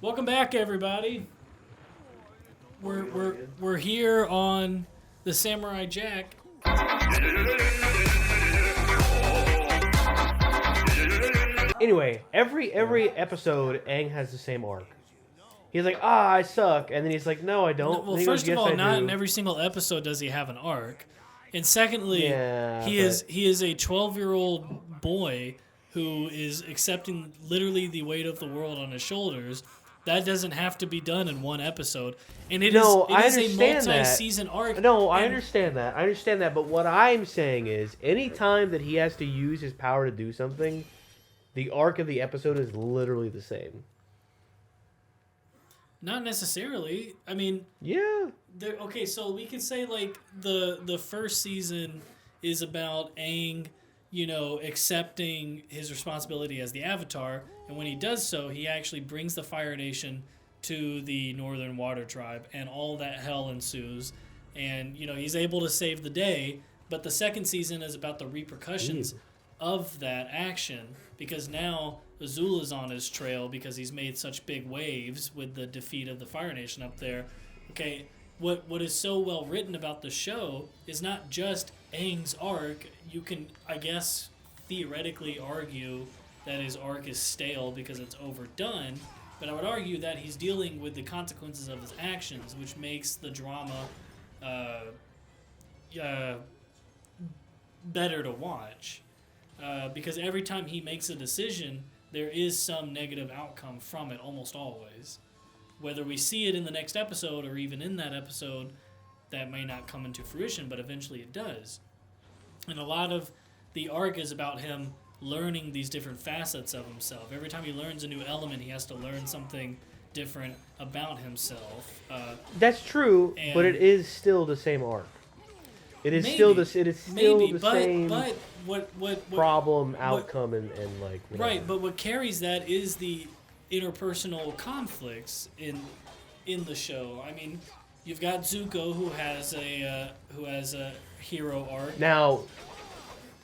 Welcome back, everybody. We're here on the Samurai Jack. Anyway, every episode, Aang has the same arc. He's like, I suck, and then he's like, no, I don't. Well, first of all, not in every single episode does he have an arc, and secondly, he is a 12-year-old boy who is accepting literally the weight of the world on his shoulders. That doesn't have to be done in one episode, and it is a multi-season arc. No, I understand that. But what I'm saying is, anytime that he has to use his power to do something, the arc of the episode is literally the same. Not necessarily. I mean, yeah. Okay, so we could say like the first season is about Aang, accepting his responsibility as the Avatar, and when he does so, he actually brings the Fire Nation to the Northern Water Tribe, and all that hell ensues, and he's able to save the day. But the second season is about the repercussions of that action, because now Azula's on his trail because he's made such big waves with the defeat of the Fire Nation up there. Okay, what is so well written about the show is not just Aang's arc. You can, I guess, theoretically argue that his arc is stale because it's overdone, but I would argue that he's dealing with the consequences of his actions, which makes the drama better to watch. Because every time he makes a decision, there is some negative outcome from it, almost always. Whether we see it in the next episode or even in that episode, that may not come into fruition, but eventually it does. And a lot of the arc is about him learning these different facets of himself. Every time he learns a new element, he has to learn something different about himself. That's true, but it is still the same arc. It is still the same problem, outcome, and like whatever. Right. But what carries that is the interpersonal conflicts in the show. I mean, you've got Zuko who has a hero arc. Now,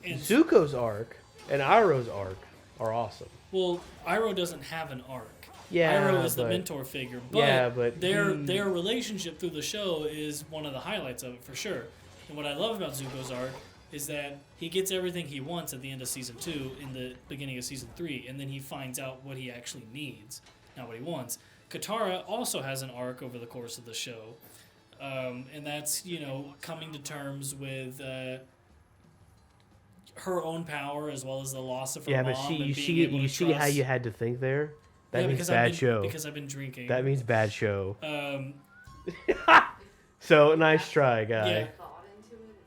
Zuko's arc and Iroh's arc are awesome. Well, Iroh doesn't have an arc. Yeah, Iroh is the mentor figure, but their relationship through the show is one of the highlights of it for sure. And what I love about Zuko's arc is that he gets everything he wants at the end of Season 2 in the beginning of Season 3, and then he finds out what he actually needs, not what he wants. Katara also has an arc over the course of the show, and that's, coming to terms with her own power as well as the loss of her mom. Yeah, but you see how you had to think there? That means bad show. Because I've been drinking. That means bad show. So, nice try, guy. Yeah.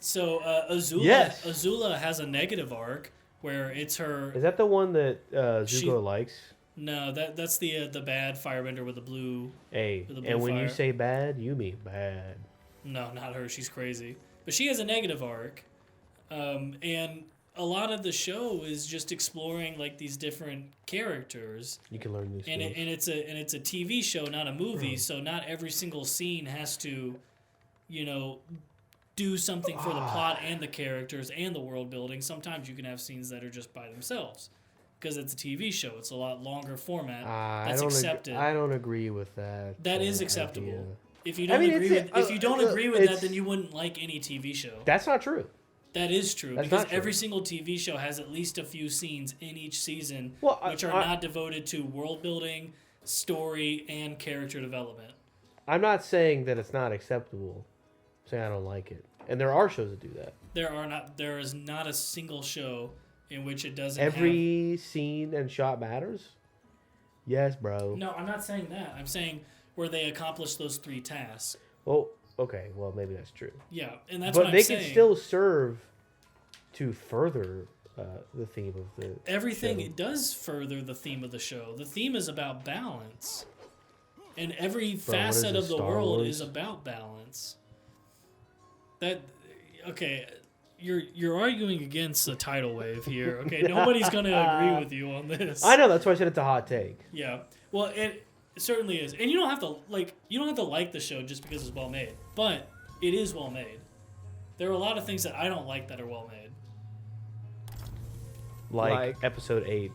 So Azula has a negative arc where it's her. Is that the one that Zuko likes? No, that's the bad firebender with the blue. Hey, with the blue and when you say bad, you mean bad. No, not her. She's crazy, but she has a negative arc, and a lot of the show is just exploring like these different characters. You can learn these. And it's a TV show, not a movie. So not every single scene has to, do something for the plot and the characters and the world building. Sometimes you can have scenes that are just by themselves because it's a TV show. It's a lot longer format. That's accepted. I don't agree with that. That is acceptable. Idea. If you don't agree with that, then you wouldn't like any TV show. That's not true. That is true because every single TV show has at least a few scenes in each season which are not devoted to world building, story, and character development. I'm not saying that it's not acceptable. I'm saying I don't like it. And there are shows that do that. There is not a single show in which it doesn't Every scene and shot matters? Yes, bro. No, I'm not saying that. I'm saying where they accomplish those 3 tasks. Well, okay. Well, maybe that's true. Yeah, and that's what I'm saying. But they can still serve to further the theme of the Everything show. It does further the theme of the show. The theme is about balance. And every facet of the world is about balance. You're arguing against a tidal wave here. Okay, nobody's going to agree with you on this. I know, that's why I said it's a hot take. Yeah, well, it certainly is, and you don't have to like the show just because it's well made, but it is well made. There are a lot of things that I don't like that are well made. Like episode 8.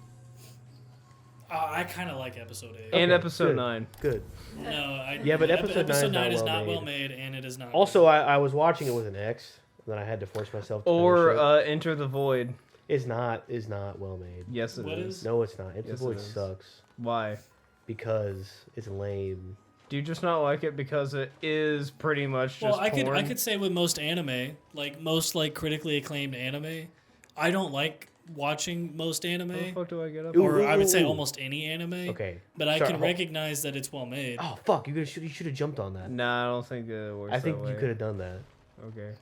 I kind of like episode 8. And Okay, episode 9. Good. No, but episode 9 is is not well made, and it is not. Also, I was watching it with an ex, and then I had to force myself to Or finish it. Enter the Void. Is not well made. Yes, it What is. is? No, it's not. Enter Yes, the Void it is. sucks Why? because it's lame. Do you just not like it because it is pretty much just I porn? could say with most anime, like most like critically acclaimed anime, I don't like watching most anime. How the fuck do I get up? Or I would say Ooh. almost any anime. Okay. But I Sorry, can hold- recognize that it's well made. Oh fuck! You should have jumped on that. Nah, I don't think it works I think that way. you could have done that. Okay.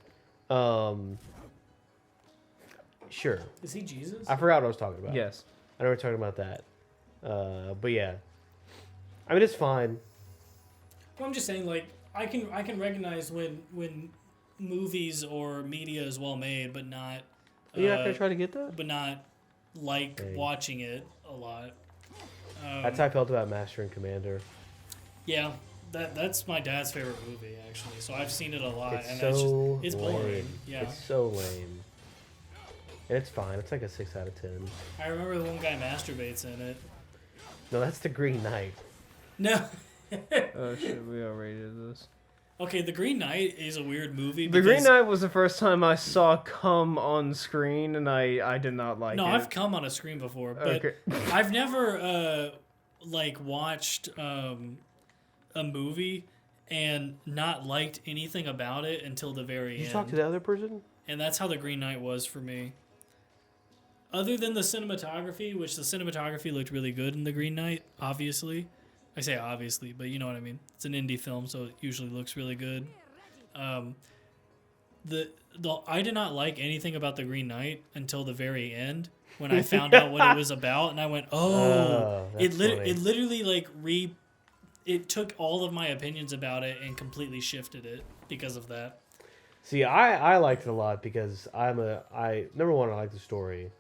Sure. Is he Jesus? I forgot what I was talking about. Yes. I know we're talking about that. But yeah. I mean, it's fine. Well, I'm just saying, like I can recognize when movies or media is well made, but not. You're not gonna try to get that? But not like Hey. watching it a lot. That's how I felt about Master and Commander. Yeah, that's my dad's favorite movie actually. So I've seen it a lot, It's and so it's lame. boring. Yeah, It's so lame. And it's fine. It's like a 6 out of 10. I remember the one guy masturbates in it. No, that's the Green Knight. No. Oh shit, we already did this. Okay, The Green Knight is a weird movie. The Green because- Knight was the first time I saw cum on screen, and I did not like No, it. I've come on a screen before, but Okay. I've never like watched a movie and not liked anything about it until the very Did you end. talk to the other person? And that's how The Green Knight was for me. Other than the cinematography, which the cinematography looked really good in The Green Knight, obviously. I say obviously, but you know what I mean. It's an indie film, so it usually looks really good. I did not like anything about The Green Knight until the very end when I found out what it was about, and I went, "Oh, that's funny. it literally like it took all of my opinions about it and completely shifted it because of that." See, I liked it a lot because number one, I like the story,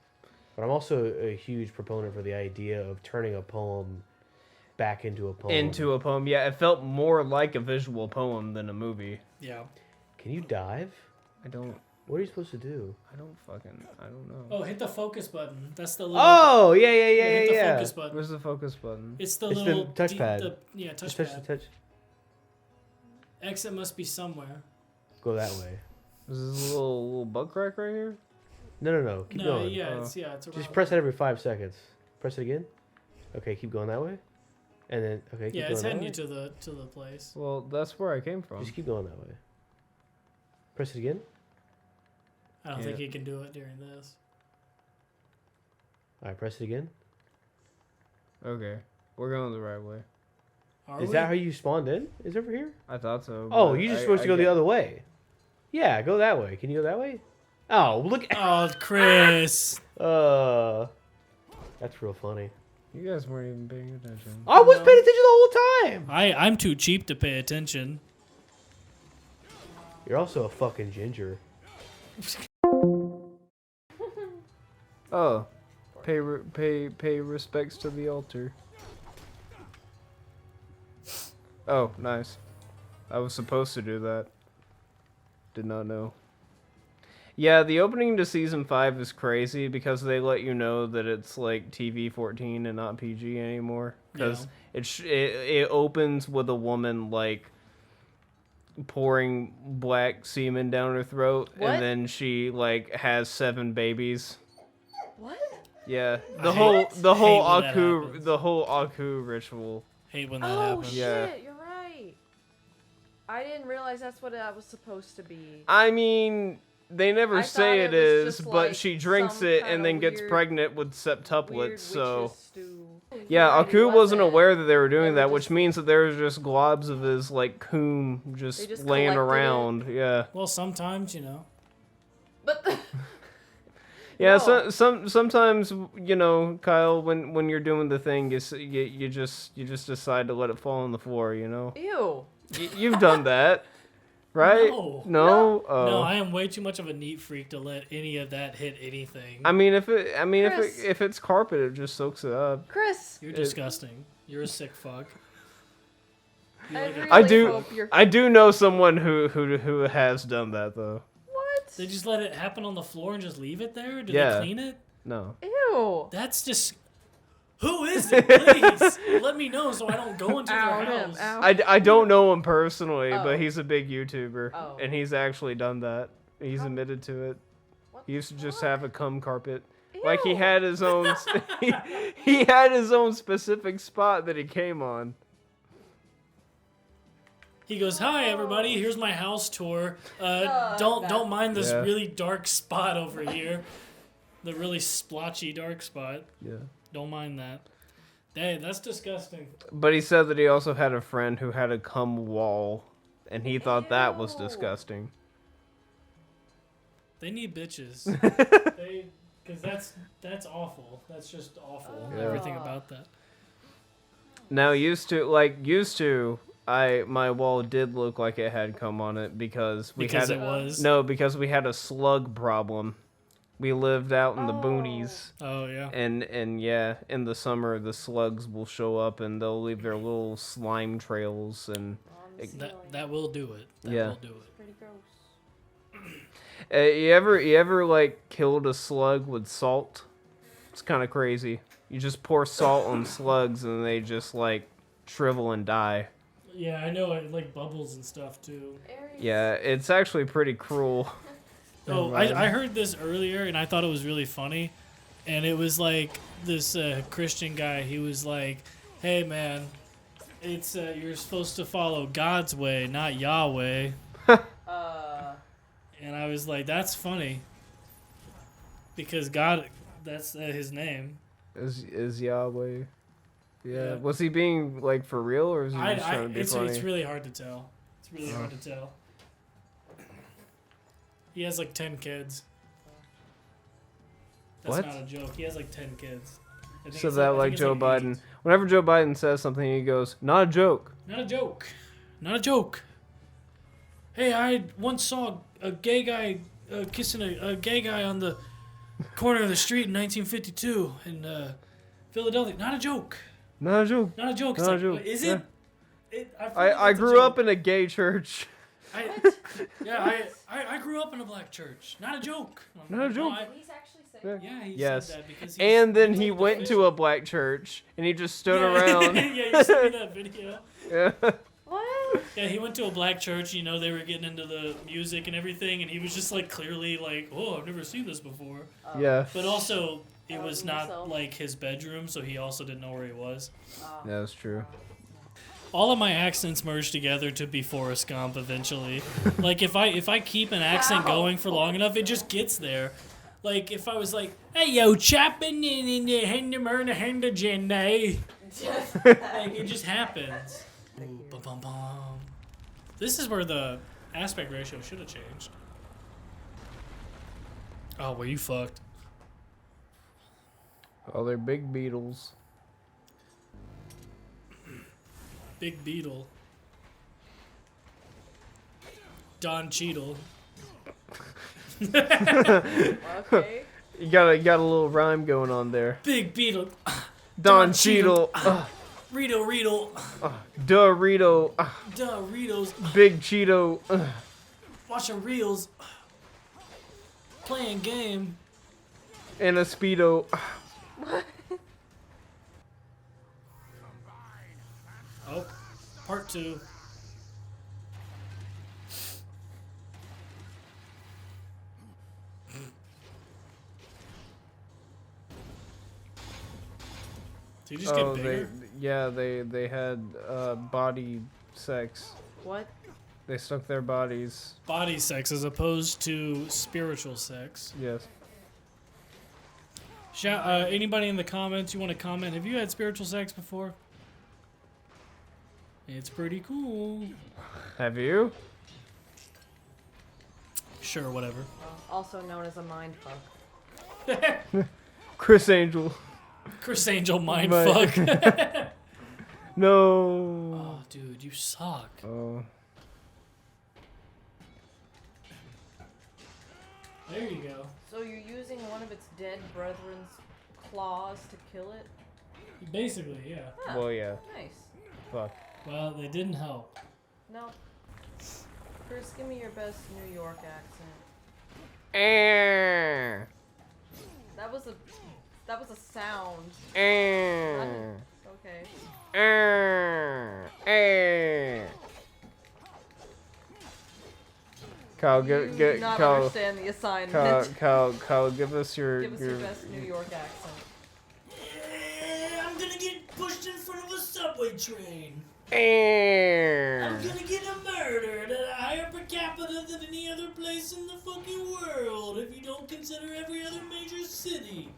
but I'm also a huge proponent for the idea of turning a poem back into a poem. Into a poem. Yeah, it felt more like a visual poem than a movie. Yeah. Can you dive? I don't supposed to do? I don't know. Oh, hit the focus button. That's the little. Oh, yeah, hit the yeah. focus button. Where's the focus button? It's the It's the little touchpad. Touchpad. Just touch. Exit must be somewhere. Go that way. Is this a little butt crack right here? No. Keep No, going. yeah, Oh. it's around. Just press it every 5 seconds. Press it again. Okay, keep going that way. And then okay, keep Yeah, going it's that heading way. you to the place. Well, that's where I came from. Just keep going that way. Press it again. I don't Yeah. think you can do it during this. All right, press it again. Okay, we're going the right way. Is that how you spawned in? Is it over here? I thought so. Oh, but you're just supposed to go the other way. Yeah, go that way. Can you go that way? Oh, look. Oh, Chris. That's real funny. You guys weren't even paying attention. I was paying attention the whole time. I'm too cheap to pay attention. You're also a fucking ginger. Oh, pay respects to the altar. Oh, nice. I was supposed to do that. Did not know. Yeah, the opening to season 5 is crazy because they let you know that it's like TV 14 and not PG anymore. Because it opens with a woman like pouring black semen down her throat, What? and then she like has 7 babies. What? Yeah, I the hate whole when that Aku happens. the whole Aku ritual. Hate when that Oh happens. shit! Yeah. You're right. I didn't realize that's what that was supposed to be. I mean, they never I say thought it it was is, just, but like, she drinks some it kinda and then gets weird- pregnant with Weird septuplets. So witch's stew. yeah, Right, Aku it wasn't aware that they were doing They were that, which just- means that there's just globs of his like coom They just just laying collected it. around. Yeah. Well, sometimes, you know. But Yeah, No. sometimes you know, Kyle, when you're doing the thing, you just decide to let it fall on the floor, you know. ew. You've done that, right? No. No. Oh. No, I am way too much of a neat freak to let any of that hit anything. I mean, if Chris. it's carpet, it just soaks it up. Chris, You're disgusting. You're a sick fuck. You I like a- really I do- hope you're. I do know someone who has done that though. What? They just let it happen on the floor and just leave it there? Do Yeah. they clean it? No. Ew. That's just. Who is it? Please let me know so I don't go into their Out him, house. out. I don't know him personally, Oh. but he's a big YouTuber, Oh. and he's actually done that. He's How- admitted to it. What He used to the just fuck? have a cum carpet. Like he Ew. had his own, he had his own specific spot that he came on. He goes, "Hi everybody, here's my house tour. Don't mind this Yeah. really dark spot over here, the really splotchy dark spot. Yeah. Don't mind that. Hey, that's disgusting. But he said that he also had a friend who had a cum wall, and he thought that was Ew. disgusting. They need bitches. Because that's awful. That's just awful. Yeah. Everything about that. Now, used to, my wall did look like it had cum on it because we Because had it was. because we had a slug problem. We lived out in the boonies, Oh yeah. and yeah, in the summer the slugs will show up and they'll leave their little slime trails and On the ceiling. That will do it. That Yeah. will do it. Pretty gross. you ever like killed a slug with salt? It's kind of crazy. You just pour salt on slugs and they just like shrivel and die. Yeah, I know. It like bubbles and stuff too. Aries. Yeah, it's actually pretty cruel. Oh, I heard this earlier and I thought it was really funny. And it was like this Christian guy. He was like, "Hey man, it's you're supposed to follow God's way, not Yahweh." And I was like, "That's funny." Because God, that's his name. Is Yahweh? Yeah. Yeah. Was he being like for real or was he just trying to be funny? It's really hard to tell. It's really hard to tell. He has like 10 kids. That's What? not a joke. He has like 10 kids. I think So it's that I think like it's Joe 8. Biden. Whenever Joe Biden says something, he goes, "Not a joke." Not a joke. Not a joke. Hey, I once saw a gay guy kissing a gay guy on the corner of the street in 1952 in Philadelphia. Not a joke. Not a joke. Not a joke. It's Not a like, joke. Is Yeah. it? I grew up in a gay church. I grew up in a black church. Not a joke. Not a joke. He's actually saying. Yeah. Yeah, he Yes. said that because And then he went to a black church and he just stood around. yeah, you sent me that video. Yeah. What? Yeah, he went to a black church. You know, they were getting into the music and everything, and he was just like clearly like, "Oh, I've never seen this before." Yeah. But also, it was Telling not himself. like his bedroom, so he also didn't know where he was. That's true. All of my accents merge together to be Forrest Gump eventually. Like if I keep an accent going for long enough, it just gets there. Like if I was like, "Hey yo, chopping in the hand agenda," like it just happens. Ooh, bum, bum, bum. This is where the aspect ratio should have changed. Oh, were you fucked? Oh, they're big beetles. Big Beetle. Don Cheadle. Okay. You got a little rhyme going on there. Big Beetle. Don Don Cheadle. Rito. Dorito. Doritos. Big Cheeto. Watching reels. Playing game. And a Speedo. Oh, part 2. Did he just get bigger? they had body sex. What? They stuck their bodies. Body sex as opposed to spiritual sex. Yes. Anybody in the comments you want to comment? Have you had spiritual sex before? It's pretty cool. Have you? Sure, whatever. Also known as a mind fuck. Chris Angel. Chris Angel Right. mindfuck. No. Oh, dude, you suck. Oh. There you go. So you're using one of its dead brethren's claws to kill it? Basically, yeah. Huh, Well, yeah. Nice. Fuck. Well, they didn't help. No. Chris, give me your best New York accent. Eh. That was a That was a sound. Eh. Okay. Kyle, You do not understand the assignment. Kyle, give us your Give us your best New York accent. I'm gonna get pushed in front of a subway train. I'm Eh. gonna get murdered at a higher per capita than any other place in the fucking world if you don't consider every other major city.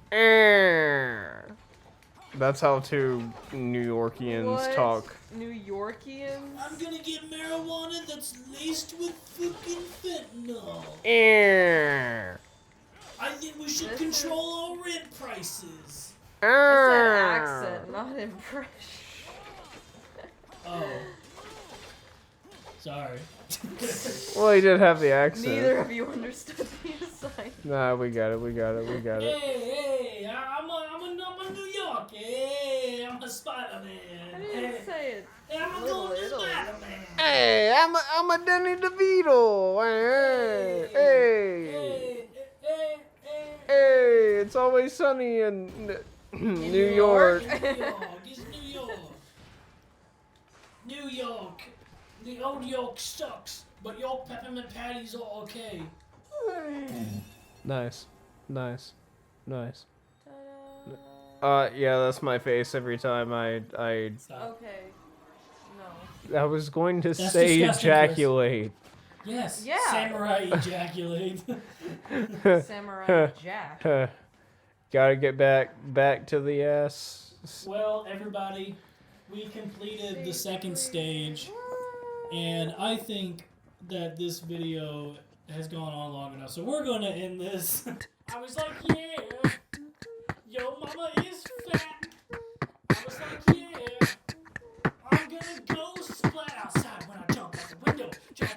That's how two New Yorkians What? talk. New Yorkians? I'm gonna get marijuana that's laced with fucking fentanyl. I think we should This control all rent prices. I said accent, not impression. Oh. Sorry. Well, he did have the accent. Neither of you understood the assignment. Nah, we got it. Hey, I'm a New York. Hey, I'm a Spider-Man. I didn't say it. Hey, I'm a Little golden Italy. Spider-Man. Hey, I'm a Danny DeVito. Hey, it's always sunny in New York. New York. It's New York. New York. The old York sucks, but York peppermint patties are okay. Nice. Ta-da. Yeah, that's my face every time I Stop. Okay. No. was going to That's say disgusting, ejaculate. Yes. Yeah. Samurai ejaculate. Samurai Jack. Gotta get back to the ass. Well, everybody, we completed the second stage, and I think that this video has gone on long enough, so we're gonna end this. I was like, yeah, yo mama is fat. I was like, yeah, I'm gonna go splat outside when I jump out the window. Jump